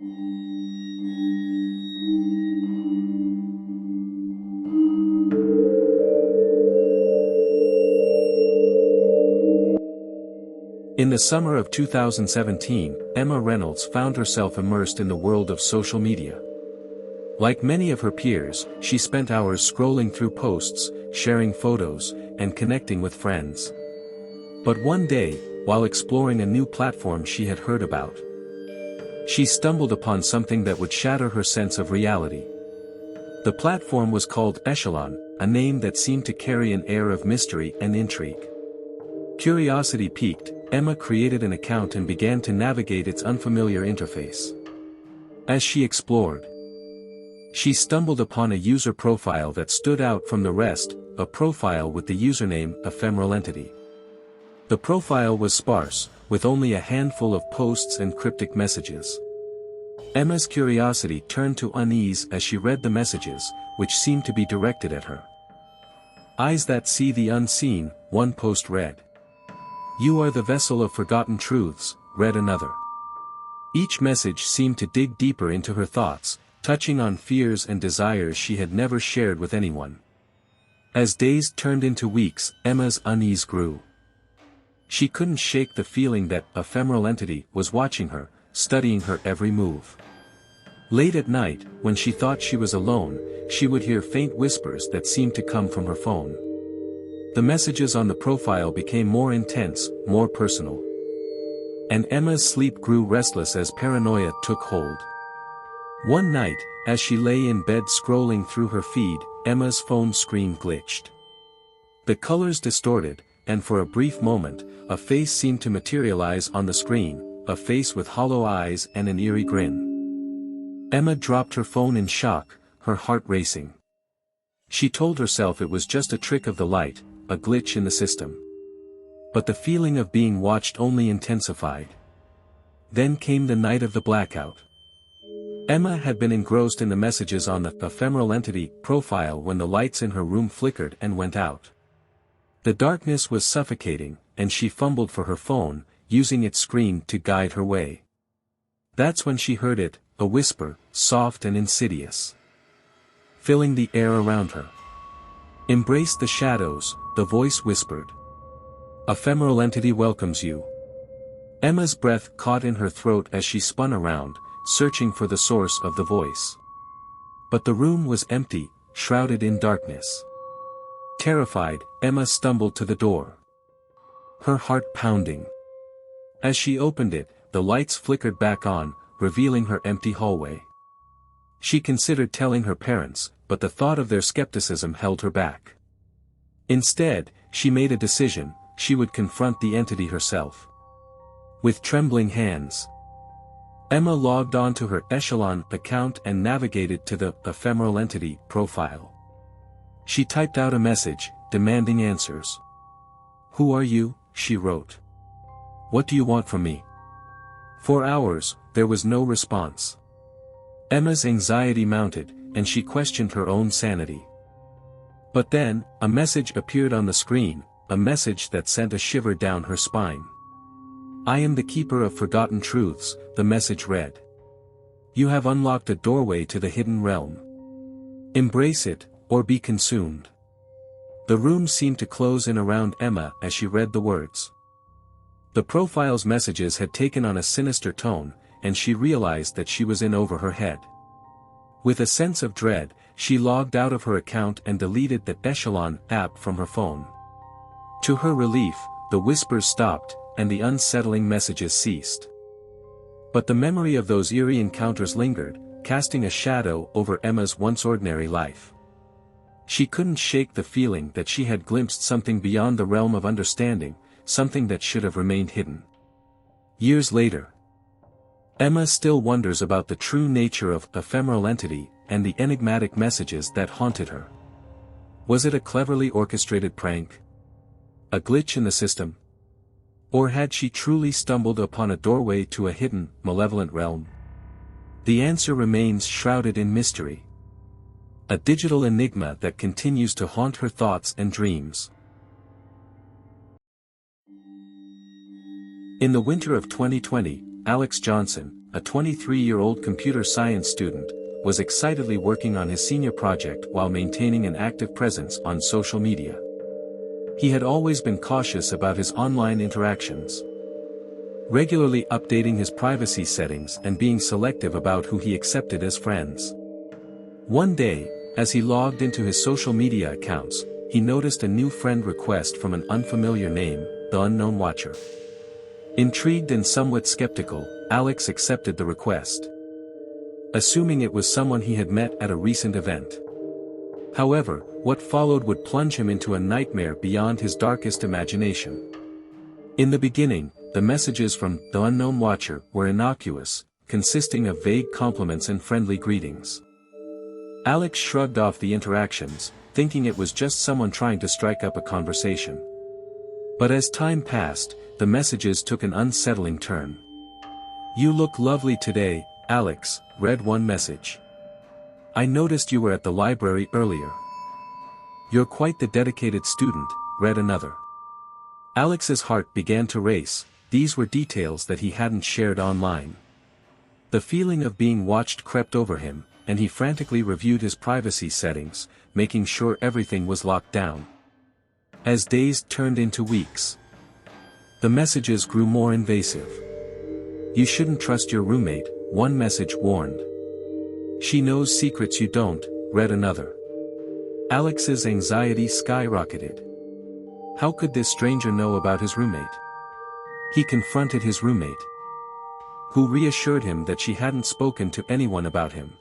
In the summer of 2017, Emma Reynolds found herself immersed in the world of social media. Like many of her peers, she spent hours scrolling through posts, sharing photos, and connecting with friends. But one day, while exploring a new platform she had heard about, she stumbled upon something that would shatter her sense of reality. The platform was called Echelon, a name that seemed to carry an air of mystery and intrigue. Curiosity piqued, Emma created an account and began to navigate its unfamiliar interface. As she explored, she stumbled upon a user profile that stood out from the rest, a profile with the username Ephemeral Entity. The profile was sparse, with only a handful of posts and cryptic messages. Emma's curiosity turned to unease as she read the messages, which seemed to be directed at her. "Eyes that see the unseen," one post read. "You are the vessel of forgotten truths," read another. Each message seemed to dig deeper into her thoughts, touching on fears and desires she had never shared with anyone. As days turned into weeks, Emma's unease grew. She couldn't shake the feeling that Ephemeral Entity was watching her, studying her every move. Late at night, when she thought she was alone, she would hear faint whispers that seemed to come from her phone. The messages on the profile became more intense, more personal. And Emma's sleep grew restless as paranoia took hold. One night, as she lay in bed scrolling through her feed, Emma's phone screen glitched. The colors distorted, and for a brief moment, a face seemed to materialize on the screen, a face with hollow eyes and an eerie grin. Emma dropped her phone in shock, her heart racing. She told herself it was just a trick of the light, a glitch in the system. But the feeling of being watched only intensified. Then came the night of the blackout. Emma had been engrossed in the messages on the Ephemeral Entity profile when the lights in her room flickered and went out. The darkness was suffocating, and she fumbled for her phone, using its screen to guide her way. That's when she heard it, a whisper, soft and insidious, filling the air around her. "Embrace the shadows," the voice whispered. "Ephemeral Entity welcomes you." Emma's breath caught in her throat as she spun around, searching for the source of the voice. But the room was empty, shrouded in darkness. Terrified, Emma stumbled to the door, her heart pounding. As she opened it, the lights flickered back on, revealing her empty hallway. She considered telling her parents, but the thought of their skepticism held her back. Instead, she made a decision: she would confront the entity herself. With trembling hands, Emma logged on to her Echelon account and navigated to the Ephemeral Entity profile. She typed out a message, demanding answers. "Who are you?" she wrote. "What do you want from me?" For hours, there was no response. Emma's anxiety mounted, and she questioned her own sanity. But then, a message appeared on the screen, a message that sent a shiver down her spine. "I am the keeper of forgotten truths," the message read. "You have unlocked a doorway to the hidden realm. Embrace it, or be consumed." The room seemed to close in around Emma as she read the words. The profile's messages had taken on a sinister tone, and she realized that she was in over her head. With a sense of dread, she logged out of her account and deleted the Echelon app from her phone. To her relief, the whispers stopped, and the unsettling messages ceased. But the memory of those eerie encounters lingered, casting a shadow over Emma's once ordinary life. She couldn't shake the feeling that she had glimpsed something beyond the realm of understanding, something that should have remained hidden. Years later, Emma still wonders about the true nature of Ephemeral Entity and the enigmatic messages that haunted her. Was it a cleverly orchestrated prank? A glitch in the system? Or had she truly stumbled upon a doorway to a hidden, malevolent realm? The answer remains shrouded in mystery. A digital enigma that continues to haunt her thoughts and dreams. In the winter of 2020, Alex Johnson, a 23-year-old computer science student, was excitedly working on his senior project while maintaining an active presence on social media. He had always been cautious about his online interactions, regularly updating his privacy settings and being selective about who he accepted as friends. One day, as he logged into his social media accounts, he noticed a new friend request from an unfamiliar name, the Unknown Watcher. Intrigued and somewhat skeptical, Alex accepted the request, assuming it was someone he had met at a recent event. However, what followed would plunge him into a nightmare beyond his darkest imagination. In the beginning, the messages from the Unknown Watcher were innocuous, consisting of vague compliments and friendly greetings. Alex shrugged off the interactions, thinking it was just someone trying to strike up a conversation. But as time passed, the messages took an unsettling turn. "You look lovely today, Alex," read one message. "I noticed you were at the library earlier. You're quite the dedicated student," read another. Alex's heart began to race. These were details that he hadn't shared online. The feeling of being watched crept over him, and he frantically reviewed his privacy settings, making sure everything was locked down. As days turned into weeks, the messages grew more invasive. "You shouldn't trust your roommate," one message warned. "She knows secrets you don't," read another. Alex's anxiety skyrocketed. How could this stranger know about his roommate? He confronted his roommate, who reassured him that she hadn't spoken to anyone about him.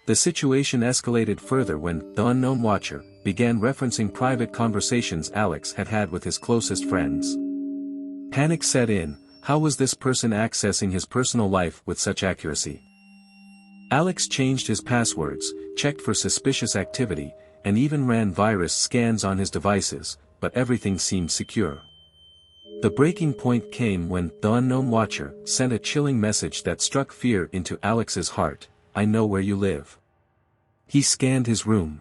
The situation escalated further when the Unknown Watcher began referencing private conversations Alex had had with his closest friends. Panic set in. How was this person accessing his personal life with such accuracy? Alex changed his passwords, checked for suspicious activity, and even ran virus scans on his devices, but everything seemed secure. The breaking point came when the Unknown Watcher sent a chilling message that struck fear into Alex's heart. "I know where you live." He scanned his room,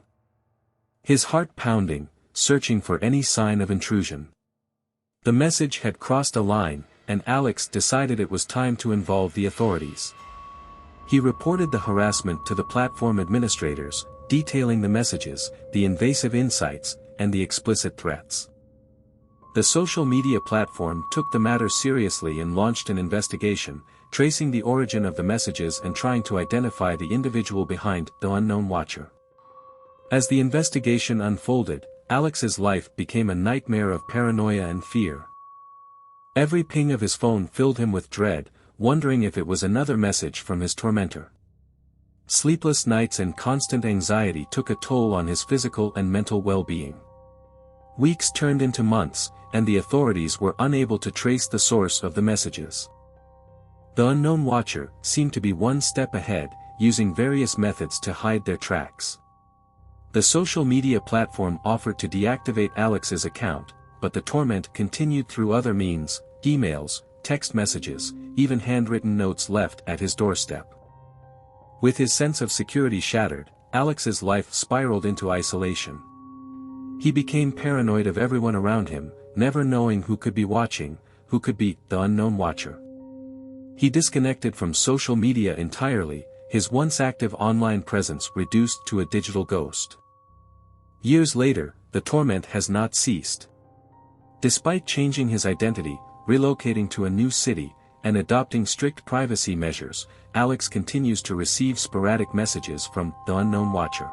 his heart pounding, searching for any sign of intrusion. The message had crossed a line, and Alex decided it was time to involve the authorities. He reported the harassment to the platform administrators, detailing the messages, the invasive insights, and the explicit threats. The social media platform took the matter seriously and launched an investigation, tracing the origin of the messages and trying to identify the individual behind the Unknown Watcher. As the investigation unfolded, Alex's life became a nightmare of paranoia and fear. Every ping of his phone filled him with dread, wondering if it was another message from his tormentor. Sleepless nights and constant anxiety took a toll on his physical and mental well-being. Weeks turned into months, and the authorities were unable to trace the source of the messages. The Unknown Watcher seemed to be one step ahead, using various methods to hide their tracks. The social media platform offered to deactivate Alex's account, but the torment continued through other means: emails, text messages, even handwritten notes left at his doorstep. With his sense of security shattered, Alex's life spiraled into isolation. He became paranoid of everyone around him, never knowing who could be watching, who could be the Unknown Watcher. He disconnected from social media entirely, his once active online presence reduced to a digital ghost. Years later, the torment has not ceased. Despite changing his identity, relocating to a new city, and adopting strict privacy measures, Alex continues to receive sporadic messages from the Unknown Watcher.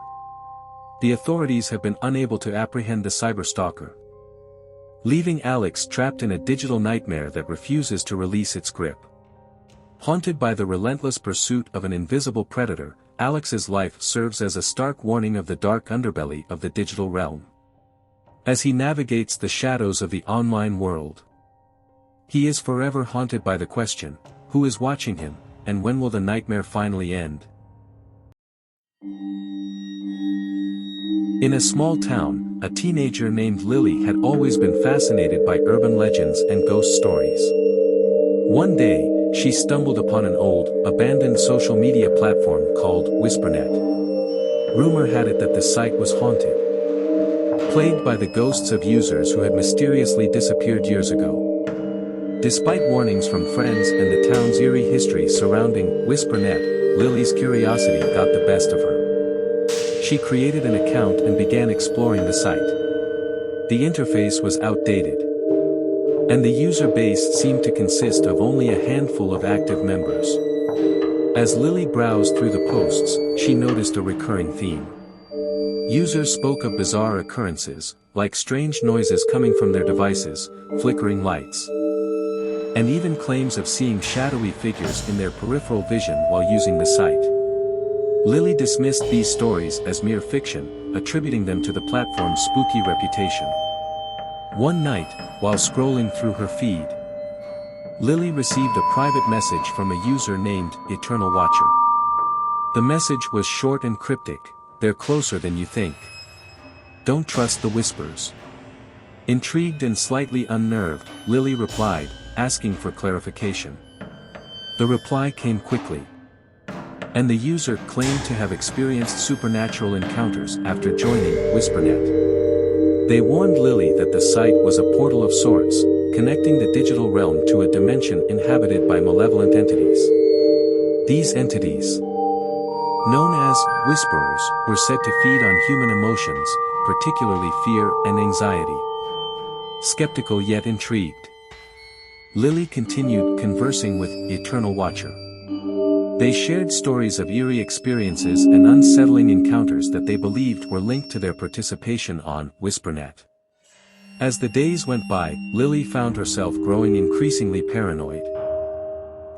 The authorities have been unable to apprehend the cyberstalker, leaving Alex trapped in a digital nightmare that refuses to release its grip. Haunted by the relentless pursuit of an invisible predator, Alex's life serves as a stark warning of the dark underbelly of the digital realm. As he navigates the shadows of the online world, he is forever haunted by the question, who is watching him, and when will the nightmare finally end? In a small town, a teenager named Lily had always been fascinated by urban legends and ghost stories. One day, she stumbled upon an old, abandoned social media platform called Whispernet. Rumor had it that the site was haunted, plagued by the ghosts of users who had mysteriously disappeared years ago. Despite warnings from friends and the town's eerie history surrounding WhisperNet, Lily's curiosity got the best of her. She created an account and began exploring the site. The interface was outdated, and the user base seemed to consist of only a handful of active members. As Lily browsed through the posts, she noticed a recurring theme. Users spoke of bizarre occurrences, like strange noises coming from their devices, flickering lights, and even claims of seeing shadowy figures in their peripheral vision while using the site. Lily dismissed these stories as mere fiction, attributing them to the platform's spooky reputation. One night, while scrolling through her feed, Lily received a private message from a user named Eternal Watcher. The message was short and cryptic: "They're closer than you think. Don't trust the whispers." Intrigued and slightly unnerved, Lily replied, asking for clarification. The reply came quickly, and the user claimed to have experienced supernatural encounters after joining WhisperNet. They warned Lily that the site was a portal of sorts, connecting the digital realm to a dimension inhabited by malevolent entities. These entities, known as Whisperers, were said to feed on human emotions, particularly fear and anxiety. Skeptical yet intrigued, Lily continued conversing with Eternal Watcher. They shared stories of eerie experiences and unsettling encounters that they believed were linked to their participation on WhisperNet. As the days went by, Lily found herself growing increasingly paranoid,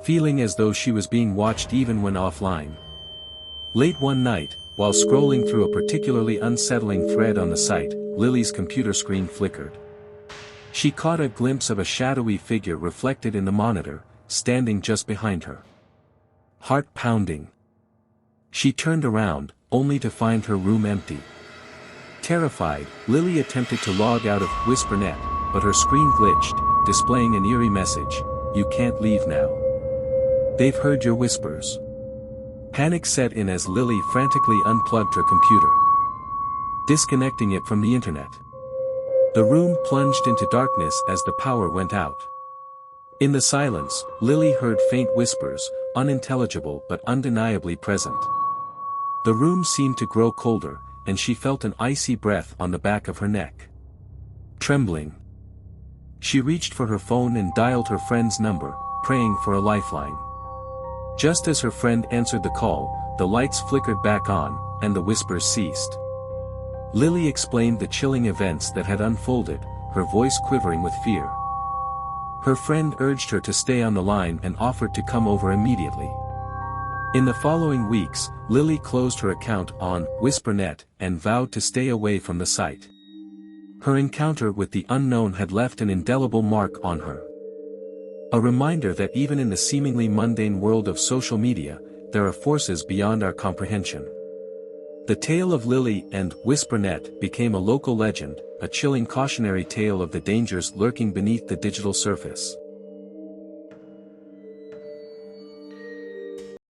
feeling as though she was being watched even when offline. Late one night, while scrolling through a particularly unsettling thread on the site, Lily's computer screen flickered. She caught a glimpse of a shadowy figure reflected in the monitor, standing just behind her. Heart pounding, she turned around, only to find her room empty. Terrified, Lily attempted to log out of WhisperNet, but her screen glitched, displaying an eerie message: "You can't leave now. They've heard your whispers." Panic set in as Lily frantically unplugged her computer, disconnecting it from the internet. The room plunged into darkness as the power went out. In the silence, Lily heard faint whispers, unintelligible but undeniably present. The room seemed to grow colder, and she felt an icy breath on the back of her neck. Trembling, she reached for her phone and dialed her friend's number, praying for a lifeline. Just as her friend answered the call, the lights flickered back on, and the whispers ceased. Lily explained the chilling events that had unfolded, her voice quivering with fear. Her friend urged her to stay on the line and offered to come over immediately. In the following weeks, Lily closed her account on WhisperNet and vowed to stay away from the site. Her encounter with the unknown had left an indelible mark on her. A reminder that even in the seemingly mundane world of social media, there are forces beyond our comprehension. The tale of Lily and WhisperNet became a local legend, a chilling cautionary tale of the dangers lurking beneath the digital surface.